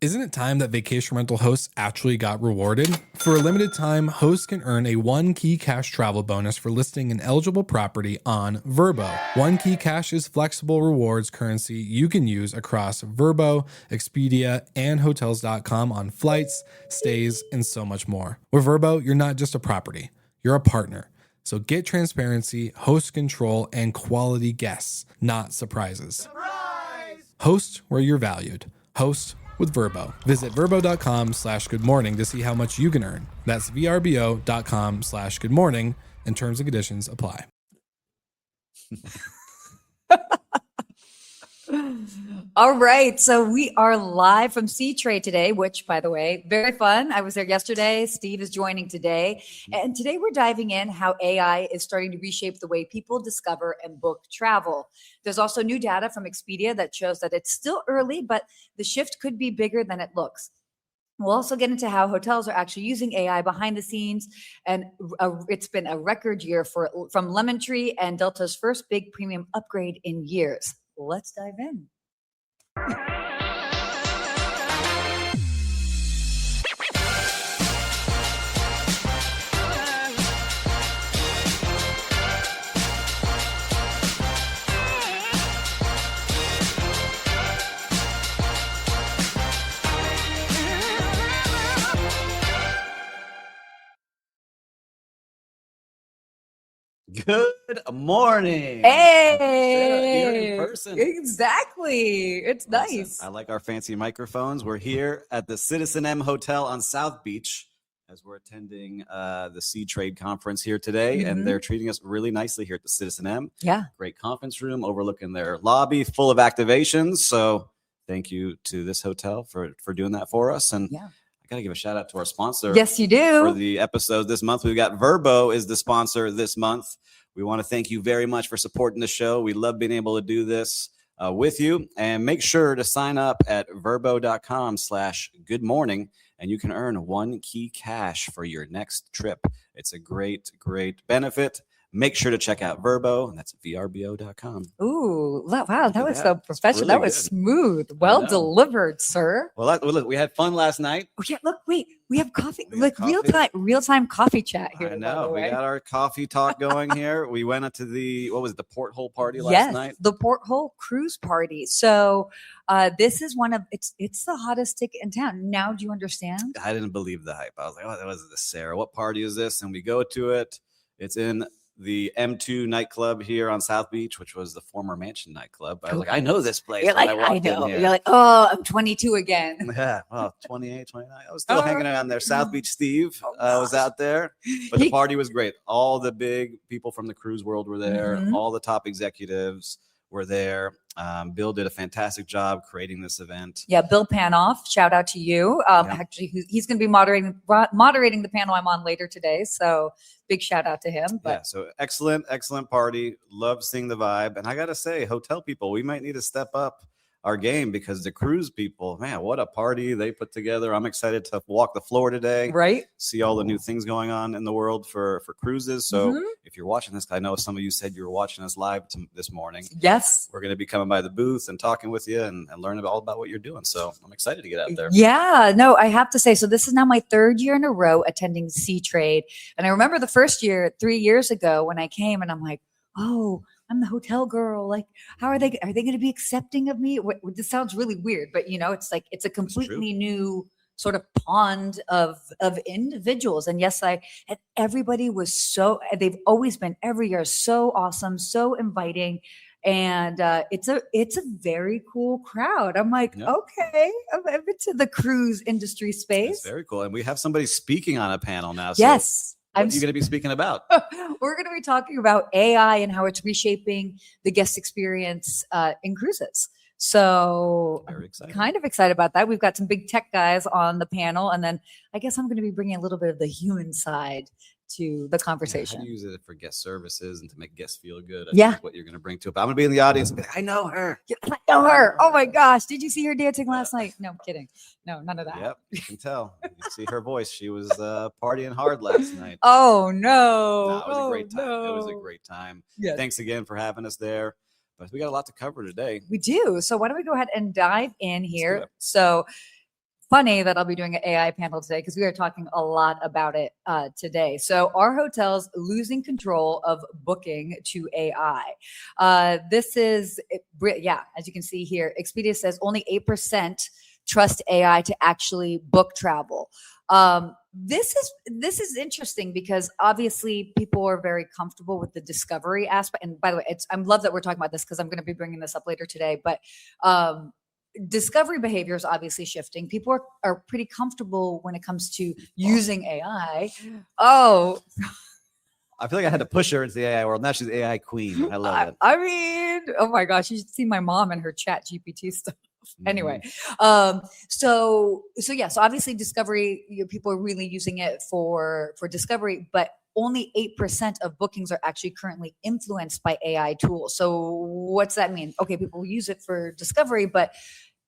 Isn't it time that vacation rental hosts actually got rewarded? For a limited time, hosts can earn a 1 key cash travel bonus for listing an eligible property on Vrbo. 1 key cash is flexible rewards currency you can use across Vrbo, Expedia, and Hotels.com on flights, stays, and so much more. With Vrbo, you're not just a property, you're a partner. So get transparency, host control, and quality guests, not surprises. Surprise! Host where you're valued. Host with Vrbo. Visit vrbo.com/goodmorning to see how much you can earn. That's vrbo.com/goodmorning, and terms and conditions apply. All right, so we are live from C-Trade today, which, by the way, very fun. I was there yesterday. Steve is joining today. And today we're diving in how AI is starting to reshape the way people discover and book travel. There's also new data from Expedia that shows that it's still early, but the shift could be bigger than it looks. We'll also get into how hotels are actually using AI behind the scenes. And it's been a record year from Lemon Tree and Delta's first big premium upgrade in years. Let's dive in. Good morning. Hey, Here in person. Exactly. It's Awesome. nice. I like our fancy microphones. We're here at the Citizen M Hotel on South Beach as we're attending the C-Trade conference here today, and they're treating us really nicely here at the Citizen M. Yeah. Great conference room overlooking their lobby full of activations. So thank you to this hotel for doing that for us. And Yeah. I got to give a shout out to our sponsor. Yes, you do. For the episode this month. We've got Vrbo is the sponsor this month. We want to thank you very much for supporting the show. We love being able to do this with you. And make sure to sign up at vrbo.com/goodmorning, and you can earn 1 key cash for your next trip. It's a great, great benefit. Make sure to check out Vrbo, and that's vrbo.com. Ooh, wow, that was so That's professional. really That was good. smooth. Well delivered, sir. Well, look, we had fun last night. Oh, yeah, look, wait, we have coffee. We have Look, real-time coffee chat here. I know. We got our coffee talk going here. We went up to the porthole party last Yes, night? the Porthole Cruise Party. So this is it's the hottest ticket in town. Now, do you understand? I didn't believe the hype. I was like, oh, that was the Sarah. What party is this? And we go to it. It's in the M2 nightclub here on South Beach, which was the former Mansion nightclub. I was like, I know this place. You're like, I know. You're like, oh, I'm 22 again. Yeah, well, 28, 29. I was still hanging around there. South Beach Steve was out there, but the party was great. All the big people from the cruise world were there. All the top executives were there. Bill did a fantastic job creating this event. Yeah, Bill Panoff, shout out to you. Actually, he's going to be moderating the panel I'm on later today. So big shout out to him. But yeah, so excellent party. Love seeing the vibe. And I got to say, hotel people, we might need to step up our game because the cruise people, man, what a party they put together. I'm excited to walk the floor today. Right. See all the new things going on in the world for cruises. So if you're watching this, I know some of you said you were watching us live this morning. Yes. We're going to be coming by the booth and talking with you and learning all about what you're doing. So I'm excited to get out there. Yeah, no, I have to say, so this is now my third year in a row attending C-Trade. And I remember the first year, 3 years ago when I came and I'm like, oh, I'm the hotel girl. Like, how are they going to be accepting of me? This sounds really weird, but it's like, it's a completely new sort of pond of individuals. And yes, and everybody was they've always been every year so awesome, so inviting. And it's a very cool crowd. I'm like, okay, I'm into the cruise industry space. It's very cool. And we have somebody speaking on a panel now. Yes. What are you going to be speaking about? We're going to be talking about AI and how it's reshaping the guest experience in cruises. So I'm kind of excited about that. We've got some big tech guys on the panel. And then I guess I'm going to be bringing a little bit of the human side to the conversation. How do you use it for guest services and to make guests feel good? That's what you're going to bring to it. But I'm going to be in the audience. And be like, I know her. I know her. Oh my gosh. Did you see her dancing last night? No, I'm kidding. No, none of that. Yep. You can tell. You see her voice. She was partying hard last night. Oh no. It was a great time. No. It was a great time. Yes. Thanks again for having us there. But we got a lot to cover today. We do. So why don't we go ahead and dive in here? So funny that I'll be doing an AI panel today because we are talking a lot about it today. So, are hotels losing control of booking to AI? This is, as you can see here, Expedia says only 8% trust AI to actually book travel. This is interesting because obviously people are very comfortable with the discovery aspect. And by the way, I love that we're talking about this because I'm going to be bringing this up later today. But discovery behavior is obviously shifting. People are pretty comfortable when it comes to using AI. Oh, I feel like I had to push her into the AI world. Now she's AI queen. I love it. I mean, oh my gosh, you should see my mom and her chat GPT stuff. Anyway, so obviously discovery, people are really using it for discovery, but only 8% of bookings are actually currently influenced by AI tools. So what's that mean? Okay, people use it for discovery, but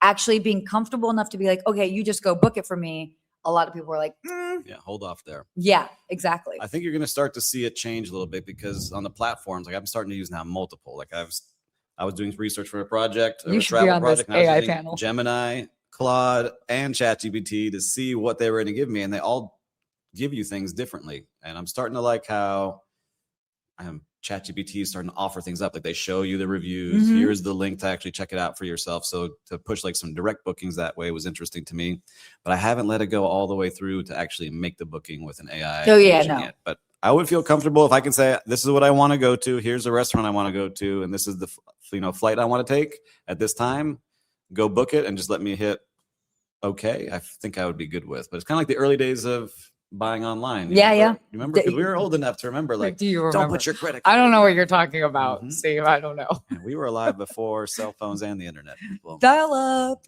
actually being comfortable enough to be like, okay, you just go book it for me. A lot of people are like, yeah, hold off there. Yeah, exactly. I think you're going to start to see it change a little bit because on the platforms, like I'm starting to use now multiple. Like I was doing research for a project, you should be on this AI panel. Gemini, Claude, and ChatGPT to see what they were going to give me, and they all give you things differently. And I'm starting to like how ChatGPT is starting to offer things up. Like they show you the reviews. Mm-hmm. Here's the link to actually check it out for yourself. So to push like some direct bookings that way was interesting to me, but I haven't let it go all the way through to actually make the booking with an AI. Oh yeah, no. Yet. But I would feel comfortable if I can say, this is what I want to go to. Here's the restaurant I want to go to. And this is the flight I want to take at this time. Go book it and just let me hit okay. I think I would be good with. But it's kind of like the early days of buying online. Yeah. You remember? Because we were old enough to remember, like, do you remember? Don't put your credit card. I don't know what you're talking about, Steve. I don't know. Yeah, we were alive before cell phones and the internet. People. Dial up.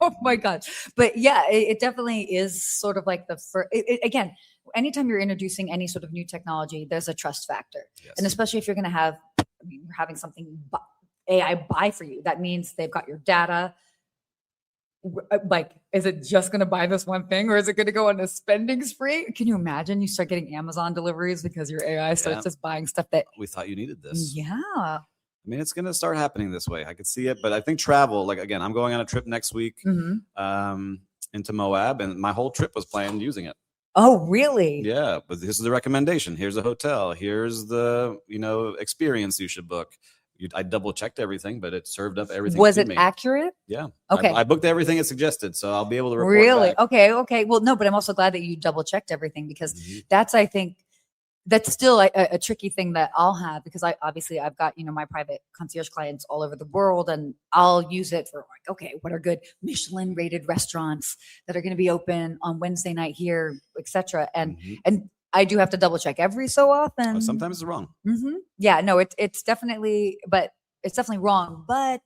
Oh my God. But yeah, it definitely is sort of like the first, again, anytime you're introducing any sort of new technology, there's a trust factor. Yes. And especially if you're going to you're having something AI buy for you, that means they've got your data. Like, is it just going to buy this one thing or is it going to go on a spending spree? Can you imagine you start getting Amazon deliveries because your AI starts just buying stuff that we thought you needed this. Yeah. I mean, it's going to start happening this way. I could see it, but I think travel, like, again, I'm going on a trip next week into Moab, and my whole trip was planned using it. Oh, really? Yeah, but this is the recommendation. Here's a hotel. Here's the, experience you should book. I double checked everything, but it served up everything. Was it accurate? Yeah. Okay. I booked everything it suggested, so I'll be able to report Really? back. Okay. Well, no, but I'm also glad that you double checked everything because I think that's still a tricky thing that I'll have because I've got, my private concierge clients all over the world, and I'll use it for like, okay, what are good Michelin rated restaurants that are going to be open on Wednesday night here, etc. And I do have to double check every so often. Sometimes it's wrong. Yeah, no, it's definitely wrong. But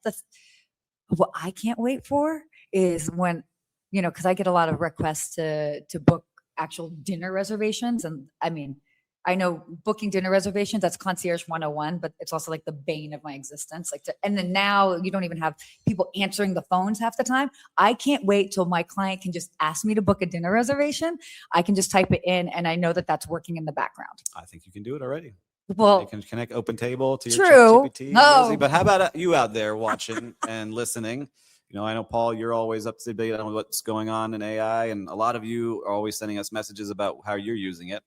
what I can't wait for is when, because I get a lot of requests to book actual dinner reservations. And I mean, I know booking dinner reservations, that's concierge 101, but it's also like the bane of my existence. And then now you don't even have people answering the phones half the time. I can't wait till my client can just ask me to book a dinner reservation. I can just type it in and I know that that's working in the background. I think you can do it already. Well, you can connect OpenTable to your ChatGPT. No. But how about you out there watching and listening? I know, Paul, you're always up to date on what's going on in AI, and a lot of you are always sending us messages about how you're using it.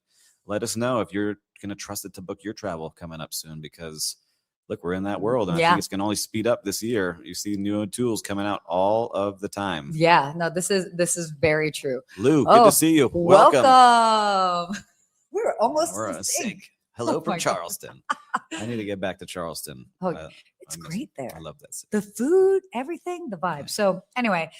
Let us know if you're going to trust it to book your travel coming up soon, because look, we're in that world, and I think it's going to only speed up this year. You see new tools coming out all of the time. Yeah, no, this is very true. Lou, good to see you. Welcome. We're almost sync. Hello from Charleston. I need to get back to Charleston. It's great there. I love that city. The food, everything, the vibe. So anyway,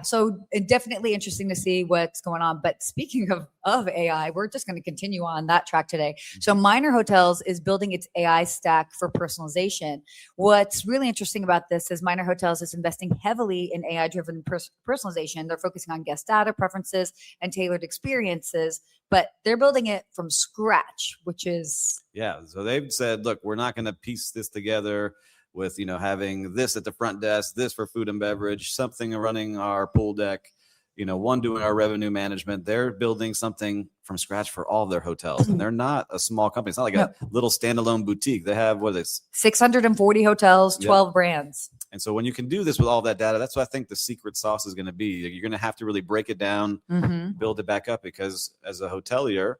so definitely interesting to see what's going on. But speaking of AI, we're just going to continue on that track today. So Minor Hotels is building its AI stack for personalization. What's really interesting about this is Minor Hotels is investing heavily in AI-driven personalization. They're focusing on guest data, preferences, and tailored experiences, but they're building it from scratch, which is... Yeah, so they've said, look, we're not going to piece this together with, having this at the front desk, this for food and beverage, something running our pool deck. one doing our revenue management. They're building something from scratch for all of their hotels, and they're not a small company. It's not like a little standalone boutique. They have 640 hotels, 12 brands. And so when you can do this with all that data, that's what I think the secret sauce is going to be. You're going to have to really break it down, build it back up, because as a hotelier,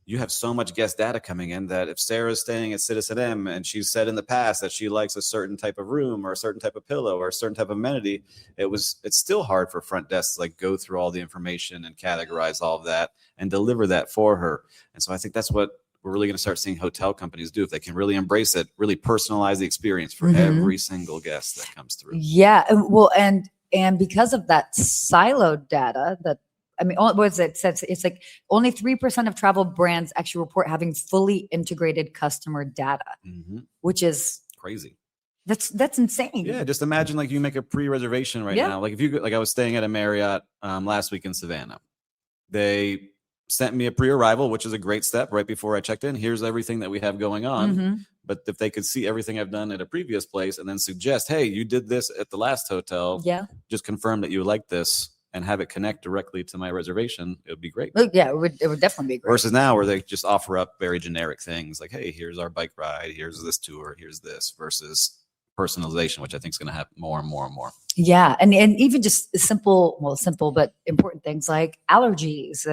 you have so much guest data coming in that if Sarah's staying at Citizen M and she's said in the past that she likes a certain type of room or a certain type of pillow or a certain type of amenity, it's still hard for front desks to like go through all the information and categorize all of that and deliver that for her. And so I think that's what we're really going to start seeing hotel companies do, if they can really embrace it, really personalize the experience for every single guest that comes through. Yeah. Well, and because of that siloed data what is it? It's like only 3% of travel brands actually report having fully integrated customer data, which is crazy. That's insane. Yeah, just imagine like you make a pre-reservation right now. Like if you I was staying at a Marriott last week in Savannah. They sent me a pre-arrival, which is a great step right before I checked in. Here's everything that we have going on. But if they could see everything I've done at a previous place and then suggest, hey, you did this at the last hotel. Yeah. Just confirm that you like this and have it connect directly to my reservation, it would be great. Yeah, it would definitely be great. Versus now where they just offer up very generic things like, hey, here's our bike ride, here's this tour, here's this, versus personalization, which I think is going to happen more and more and more. Yeah. And even just simple but important things like allergies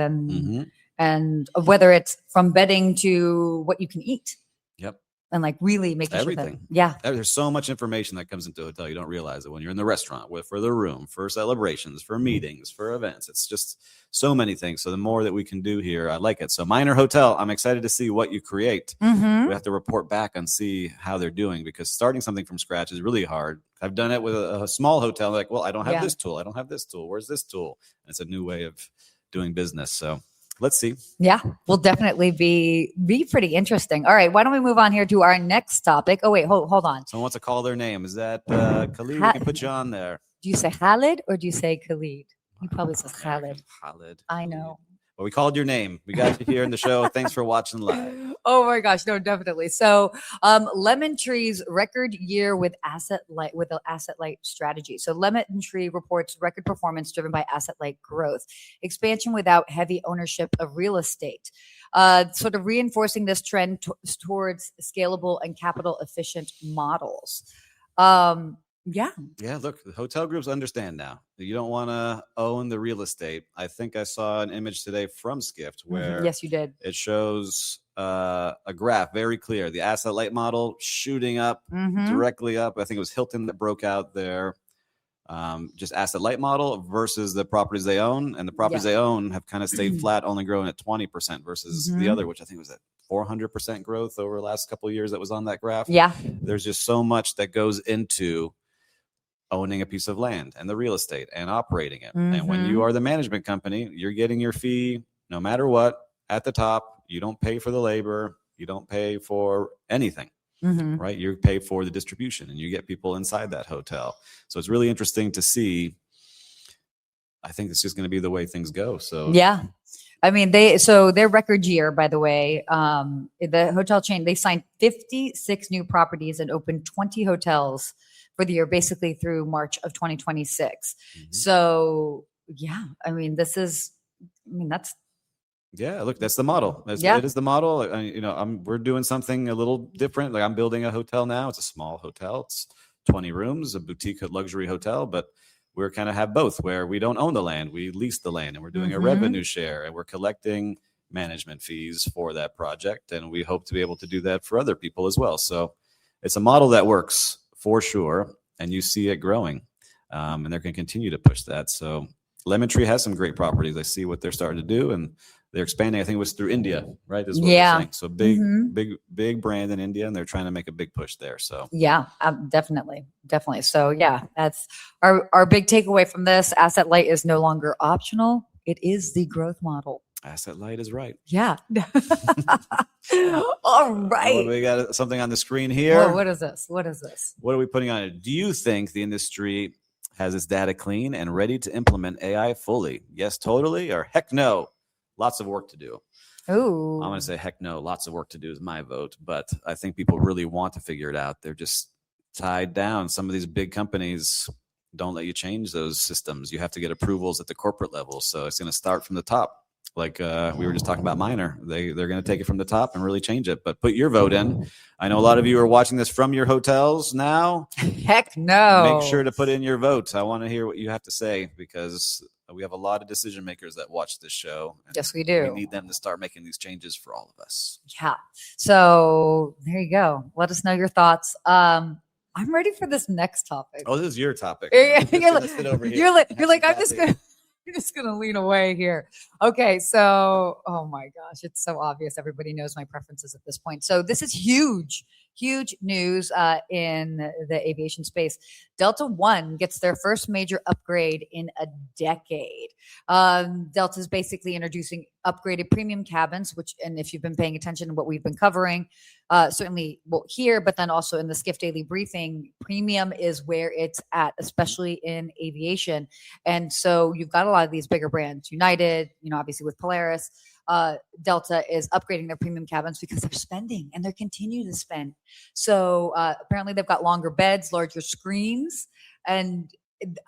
and whether it's from bedding to what you can eat. Yep. And like really making everything. Sure there's so much information that comes into a hotel. You don't realize it when you're in the restaurant, for the room, for celebrations, for meetings, for events. It's just so many things. So the more that we can do here, I like it. So Minor Hotel, I'm excited to see what you create. We have to report back and see how they're doing, because starting something from scratch is really hard. I've done it with a small hotel. Like, well, I don't have this tool. I don't have this tool. Where's this tool? And it's a new way of doing business. So let's see. Yeah, will definitely be pretty interesting. All right, why don't we move on here to our next topic? Oh wait, hold on. Someone wants to call their name. Is that Khalid? We can put you on there. Do you say Khalid or do you say Khalid? He probably says Khalid. Khalid. I know. Well, we called your name. We got you here in the show. Thanks for watching live. Oh my gosh, no, definitely. So, Lemon Tree's record year with an asset light strategy. So, Lemon Tree reports record performance driven by asset light growth, expansion without heavy ownership of real estate, sort of reinforcing this trend towards scalable and capital efficient models. Yeah. Look, the hotel groups understand now that you don't want to own the real estate. I think I saw an image today from Skift where yes, you did. It shows a graph very clear. The asset light model shooting up directly up. I think it was Hilton that broke out their just asset light model versus the properties they own. And the properties they own have kind of stayed flat, only growing at 20% versus the other, which I think was at 400% growth over the last couple of years that was on that graph. Yeah. There's just so much that goes into owning a piece of land and the real estate and operating it. And when you are the management company, you're getting your fee no matter what at the top. You don't pay for the labor. You don't pay for anything, right? You pay for the distribution and you get people inside that hotel. So it's really interesting to see. I think it's just going to be the way things go. So yeah. I mean, their record year, by the way, the hotel chain, they signed 56 new properties and opened 20 hotels for the year, basically through March of 2026. So yeah, I mean, that's. Yeah, look, that's the model. It is the model. We're doing something a little different. Like I'm building a hotel now. It's a small hotel. It's 20 rooms, a boutique luxury hotel, but we're kind of have both where we don't own the land. We lease the land and we're doing a revenue share and we're collecting management fees for that project. And we hope to be able to do that for other people as well. So it's a model that works for sure. And you see it growing and they're going to continue to push that. So Lemon Tree has some great properties. I see what they're starting to do and they're expanding. I think it was through India, right? Is what they're saying. So big brand in India and they're trying to make a big push there. So yeah, definitely. So yeah, that's our big takeaway from this. Asset light is no longer optional. It is the growth model. Asset light is right. Yeah. All right. Oh, we got something on the screen here. Whoa, what is this? What are we putting on it? Do you think the industry has its data clean and ready to implement AI fully? Yes, totally, or heck no? Lots of work to do. Ooh. I'm going to say heck no. Lots of work to do is my vote, but I think people really want to figure it out. They're just tied down. Some of these big companies don't let you change those systems. You have to get approvals at the corporate level. So it's going to start from the top. Like we were just talking about Minor. They're going to take it from the top and really change it. But put your vote in. I know a lot of you are watching this from your hotels now. Heck no. Make sure to put in your vote. I want to hear what you have to say, because we have a lot of decision makers that watch this show. Yes, we do. We need them to start making these changes for all of us. Yeah. So there you go. Let us know your thoughts. I'm ready for this next topic. Oh, this is your topic. You're like, I'm just gonna lean away here. Okay, so oh my gosh, it's so obvious. Everybody knows my preferences at this point. So this is huge news in the aviation space. Delta One gets their first major upgrade in a decade. Delta is basically introducing upgraded premium cabins, which, and if you've been paying attention to what we've been covering, certainly here, but then also in the Skift Daily Briefing, premium is where it's at, especially in aviation. And so you've got a lot of these bigger brands, United, obviously with Polaris. Delta is upgrading their premium cabins because they're spending and they're continuing to spend. So apparently they've got longer beds, larger screens. And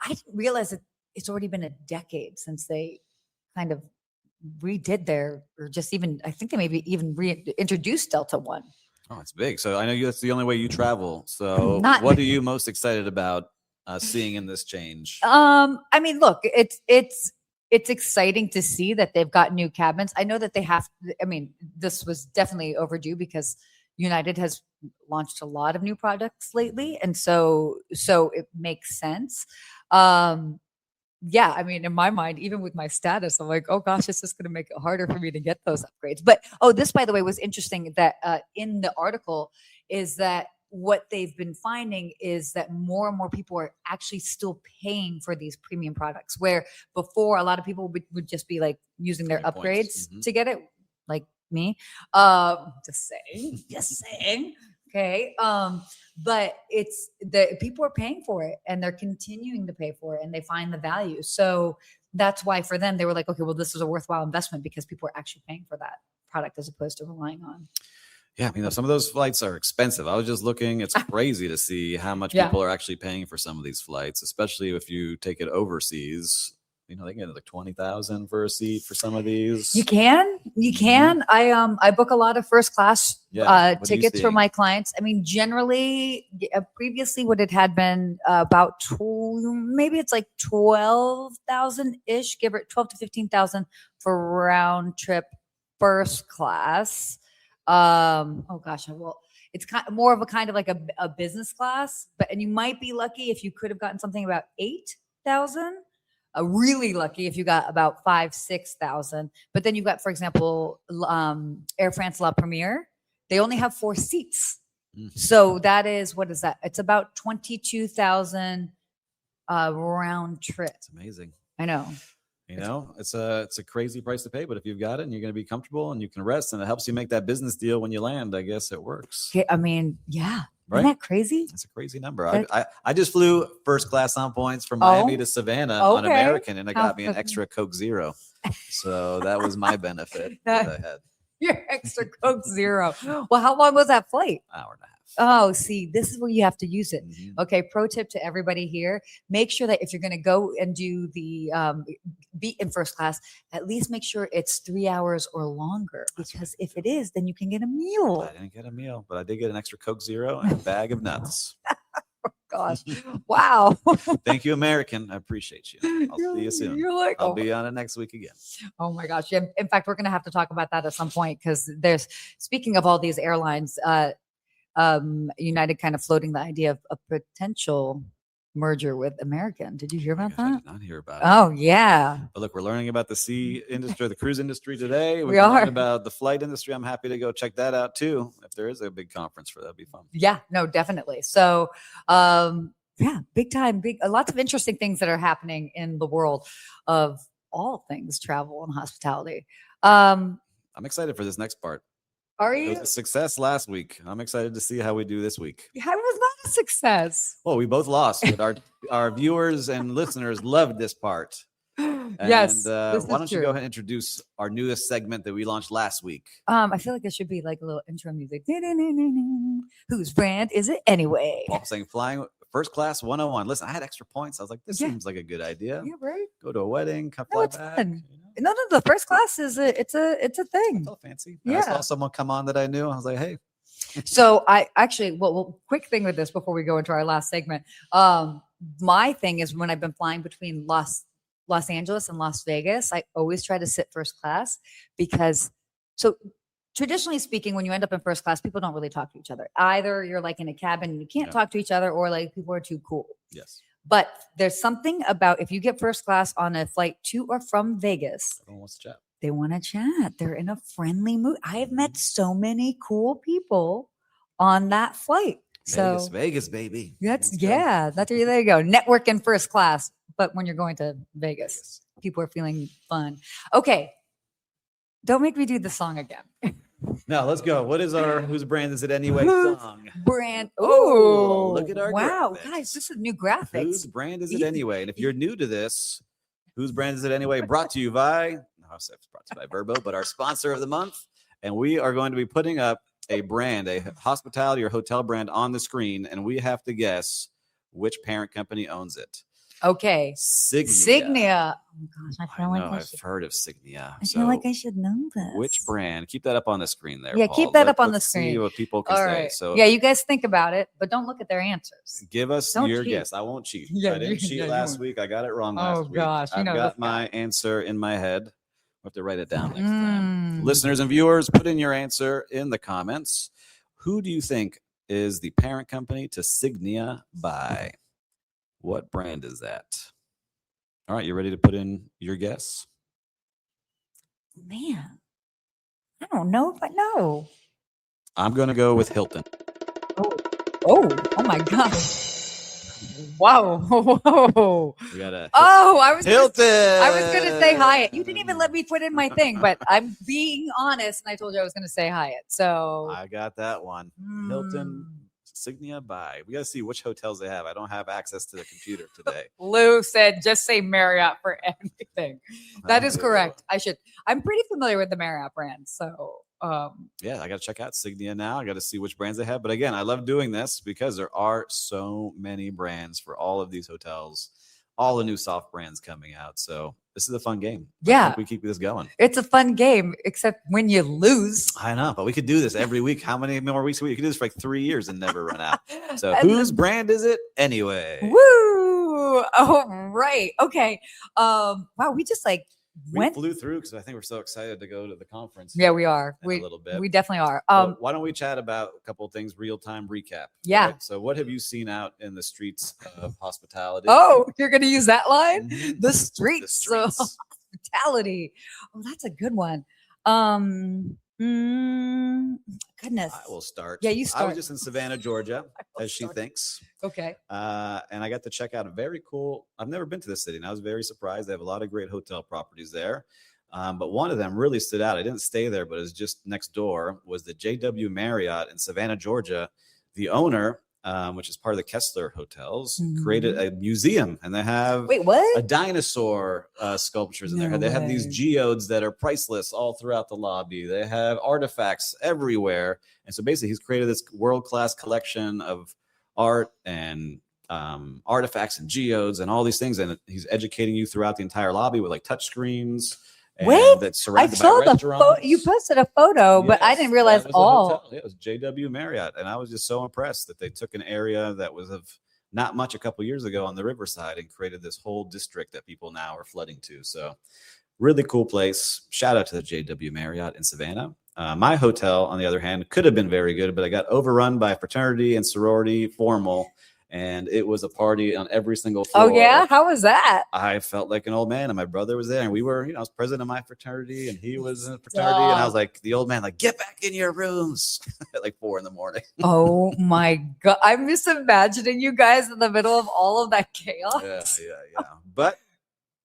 I didn't realize that it's already been a decade since they kind of redid I think they maybe even reintroduced Delta One. Oh, it's big. So I know that's the only way you travel. So what are you most excited about seeing in this change? I mean, look, it's exciting to see that they've got new cabins. I know that this was definitely overdue because United has launched a lot of new products lately. And so it makes sense. Yeah, I mean, in my mind, even with my status, I'm like, oh gosh, it's just going to make it harder for me to get those upgrades. But this, by the way, was interesting that in the article is that what they've been finding is that more and more people are actually still paying for these premium products, where before a lot of people would just be like using their upgrades to get it, like me. Just saying. Okay. But it's the people are paying for it and they're continuing to pay for it and they find the value. So that's why for them, they were like, okay, well, this is a worthwhile investment because people are actually paying for that product as opposed to relying on. Yeah, some of those flights are expensive. I was just looking. It's crazy to see how much people are actually paying for some of these flights, especially if you take it overseas. They get like $20,000 for a seat for some of these. You can. I book a lot of first class tickets for my clients. I mean, generally, previously what it had been about maybe it's like 12,000 ish, give it 12 to 15,000 for round trip first class. It's kind of more of a kind of like a business class, and you might be lucky if you could have gotten something about 8,000. Really lucky if you got about 5,000-6,000. But then you've got, for example, Air France La Première. They only have 4 seats. So that is, what is that? It's about 22,000 round trip. It's amazing. I know. It's a crazy price to pay, but if you've got it and you're going to be comfortable and you can rest and it helps you make that business deal when you land, I guess it works. Okay, I mean, yeah. Right? Isn't that crazy? It's a crazy number. I just flew first class on points from Miami to Savannah on American, and it got me an extra Coke Zero. So that was my benefit that I had. Your extra Coke Zero. Well, how long was that flight? Hour and a half. Oh, see, this is where you have to use it. Okay, pro tip to everybody here. Make sure that if you're going to go and do the be in first class, at least make sure it's 3 hours or longer. Because if it is, then you can get a meal. I didn't get a meal, but I did get an extra Coke Zero and a bag of nuts. Oh, gosh. Wow. Thank you, American. I appreciate you. I'll see you soon. I'll be on it next week again. Oh my gosh. Yeah, in fact, we're going to have to talk about that at some point because speaking of all these airlines, United kind of floating the idea of a potential merger with American. Did you hear about that? I did not hear about it. Oh, yeah. But look, we're learning about the sea industry, the cruise industry today. We are learning about the flight industry. I'm happy to go check that out too. If there is a big conference for that, it'd be fun. Yeah, no, definitely. So, big time, lots of interesting things that are happening in the world of all things travel and hospitality. I'm excited for this next part. Are you? It was a success last week. I'm excited to see how we do this week. How was not a success? Well, we both lost, but our viewers and listeners loved this part. And, yes. Why don't you go ahead and introduce our newest segment that we launched last week? I feel like it should be like a little intro music. Whose brand is it anyway? Paul saying flying First class 101. Listen, I had extra points. I was like, this seems like a good idea. Yeah, right. Go to a wedding, come No, fly it's back. fun. No, the first class is it's a thing. I felt fancy. Yeah. I saw someone come on that I knew. I was like, hey. So I actually, well, quick thing with this before we go into our last segment. My thing is when I've been flying between Los Angeles and Las Vegas, I always try to sit first class because so traditionally speaking, when you end up in first class, people don't really talk to each other. Either you're like in a cabin and you can't talk to each other, or like people are too cool. Yes. But there's something about if you get first class on a flight to or from Vegas, Everyone wants to chat. they want to chat. They're in a friendly mood. I have met so many cool people on that flight. Vegas, baby. That's there you go. Network in first class. But when you're going to Vegas, people are feeling fun. Okay. Don't make me do the song again. No, let's go. What is our Whose Brand Is It Anyway song? Brand. Oh, look at our wow, graphics. guys, this is new graphics. Whose brand is it anyway? And if you're new to this, Whose Brand Is It Anyway? Brought to you by Verbo, but our sponsor of the month. And we are going to be putting up a brand, a hospitality or hotel brand on the screen, and we have to guess which parent company owns it. Okay. Signia. Oh gosh, I feel like I've heard of Signia. I feel like I should know this. Which brand? Keep that up on the screen there. Yeah, Paul. keep that up on the Let's screen. See what people can All say. right. So yeah, you guys think about it, but don't look at their answers. give us Don't your cheat. guess. I won't cheat. Yeah, I didn't cheat last week. I got it wrong last week. Gosh, I've got this my guy. answer in my head. We'll have to write it down next time. Listeners and viewers, put in your answer in the comments. Who do you think is the parent company to Signia by? What brand is that? All right, you ready to put in your guess? Man, I don't know if I know. I'm going to go with Hilton. Oh my gosh. Wow. Whoa. We got a I was Hilton. I was going to say Hyatt. You didn't even let me put in my thing, but I'm being honest, and I told you I was going to say Hyatt. So I got that one. Hilton. Signia by. We got to see which hotels they have. I don't have access to the computer today. Lou said just say Marriott for anything. That is correct. I'm pretty familiar with the Marriott brand. So yeah, I got to check out Signia now. I got to see which brands they have. But again, I love doing this because there are so many brands for all of these hotels, all the new soft brands coming out. So this is a fun game. Yeah. I think we keep this going. It's a fun game, except when you lose. I know, but we could do this every week. How many more weeks? We could do this for like 3 years and never run out. So whose brand is it anyway? Woo! Oh, right. Okay. Wow, we just we flew through because I think we're so excited to go to the conference. Yeah, we are. A little bit. We definitely are. Why don't we chat about a couple of things, real-time recap? Yeah. Right? So what have you seen out in the streets of hospitality? Oh, you're going to use that line? Mhm. The streets of streets. hospitality. Oh, that's a good one. Goodness. I will start. Yeah, you I start. was just in Savannah, Georgia, as she start. thinks. Okay. And I got to check out a very cool. I've never been to this city, and I was very surprised. They have a lot of great hotel properties there. But one of them really stood out. I didn't stay there, but it was just next door, was the JW Marriott in Savannah, Georgia. The owner, which is part of the Kessler Hotels, created a museum, and they have a dinosaur sculptures in there. They have these geodes that are priceless all throughout the lobby. They have artifacts everywhere. And so basically he's created this world-class collection of art and artifacts and geodes and all these things. And he's educating you throughout the entire lobby with like touch screens. That's surrounded by restaurants. You posted a photo, but I didn't realize all. It was JW Marriott, and I was just so impressed that they took an area that was of not much a couple years ago on the riverside and created this whole district that people now are flooding to. So really cool place. Shout out to the JW Marriott in Savannah. My hotel, on the other hand, could have been very good, but I got overrun by fraternity and sorority formal. And it was a party on every single floor. Oh, yeah? How was that? I felt like an old man, and my brother was there, and we were, I was president of my fraternity, and he was in a fraternity, and I was like, the old man, like, get back in your rooms at like 4 a.m. Oh, my God. I'm just imagining you guys in the middle of all of that chaos. Yeah. But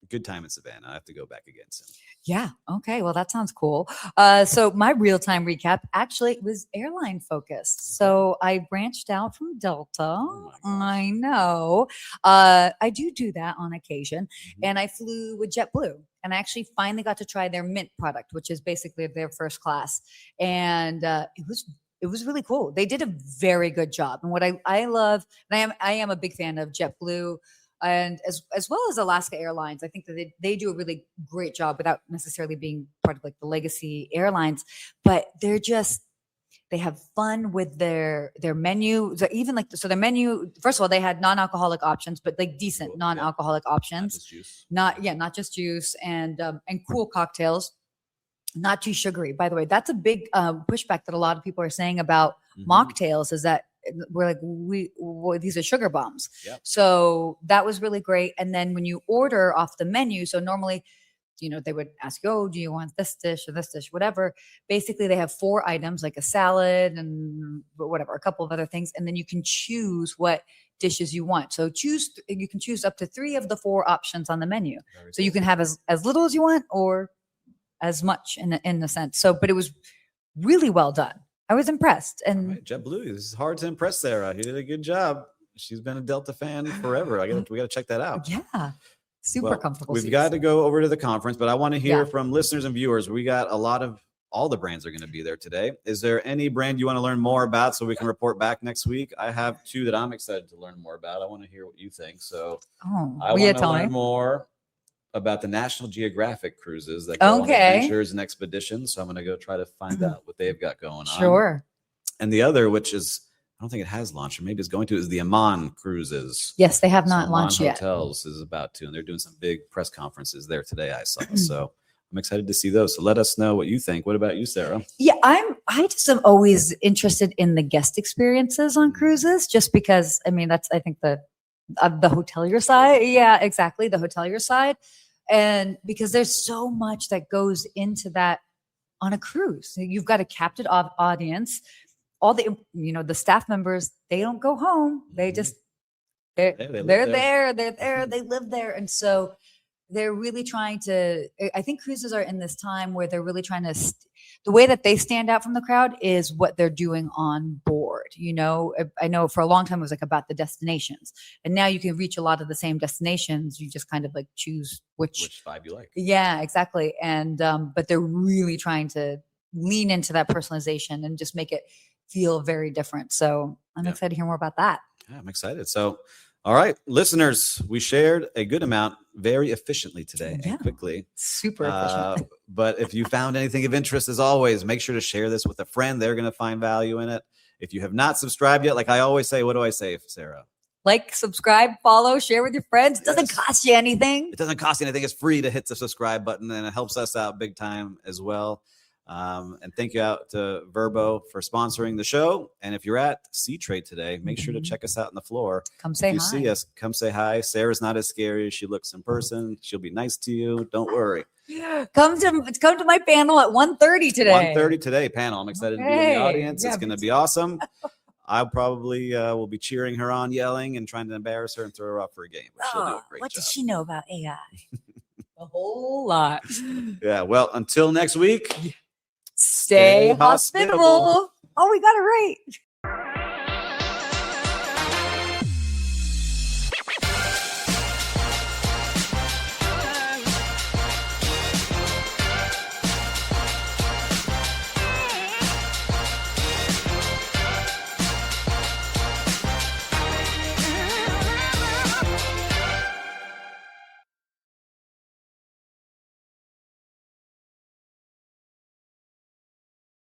good time in Savannah. I have to go back again soon. Yeah. Okay. Well, that sounds cool. So my real-time recap actually was airline focused. So I branched out from Delta. I know. I do that on occasion. And I flew with JetBlue. And I actually finally got to try their Mint product, which is basically their first class. And it was it was really cool. They did a very good job. And what I love, and I am a big fan of JetBlue and as well as Alaska Airlines. I think that they do a really great job without necessarily being part of like the legacy airlines, but they have fun with their menu. So even like, so their menu, first of all, they had non-alcoholic options, but like decent non-alcoholic options, Not just juice. Not just juice, and cool cocktails, not too sugary. By the way, that's a big pushback that a lot of people are saying about mocktails, is that we're like, these are sugar bombs. Yep. So that was really great. And then when you order off the menu, so normally, they would ask you, oh, do you want this dish or this dish, whatever. Basically, they have 4 items, like a salad and whatever, a couple of other things. And then you can choose what dishes you want. So you can choose up to 3 of the 4 options on the menu. Very so you can have as little as you want or as much in a sense. So, but it was really well done. I was impressed. And right, JetBlue, this is hard to impress Sarah. You did a good job. She's been a Delta fan forever. We got to check that out. Yeah. Super comfortable. We've got to go over to the conference, but I want to hear from listeners and viewers. We got all the brands are going to be there today. Is there any brand you want to learn more about so we can report back next week? I have 2 that I'm excited to learn more about. I want to hear what you think. So I want to learn more about the National Geographic cruises that go on adventures and expeditions. So I'm going to go try to find out what they've got going on. Sure. And the other, which is, I don't think it has launched, or maybe it's going to, is the Amman cruises. Yes, they have not launched yet. Hotels is about to, and they're doing some big press conferences there today, I saw. So I'm excited to see those. So let us know what you think. What about you, Sarah? Yeah, I just am always interested in the guest experiences on cruises, just because, I mean, that's, I think the hotelier side. Yeah, exactly. The hotelier side. And because there's so much that goes into that on a cruise. You've got a captive audience. All the staff members, they don't go home. They just, they're there. They live there. And so they're really trying to, I think cruises are in this time where they're really trying to, the way that they stand out from the crowd is what they're doing on board. I know for a long time it was like about the destinations, and now you can reach a lot of the same destinations. You just kind of like choose which vibe you like. Yeah, exactly. And, but they're really trying to lean into that personalization and just make it feel very different. So I'm excited to hear more about that. Yeah, I'm excited. So, all right, listeners, we shared a good amount very efficiently today and quickly. Super efficient. But if you found anything of interest, as always, make sure to share this with a friend. They're going to find value in it. If you have not subscribed yet, like I always say, what do I say, Sarah? Like, subscribe, follow, share with your friends. It doesn't cost you anything. It doesn't cost you anything. It's free to hit the subscribe button, and it helps us out big time as well. And thank you out to Vrbo for sponsoring the show. And if you're at C-Trade today, make sure to check us out on the floor. Come say hi. If you see us, come say hi. Sarah's not as scary as she looks in person. She'll be nice to you. Don't worry. Come to my panel at 1:30 today. 1:30 today panel. I'm excited to be in the audience. It's going to be awesome. I probably will be cheering her on, yelling, and trying to embarrass her and throw her off for a game. But she'll do a great job. What does she know about AI? A whole lot. Yeah. Well, until next week. Stay hospitable. Oh, we got it right.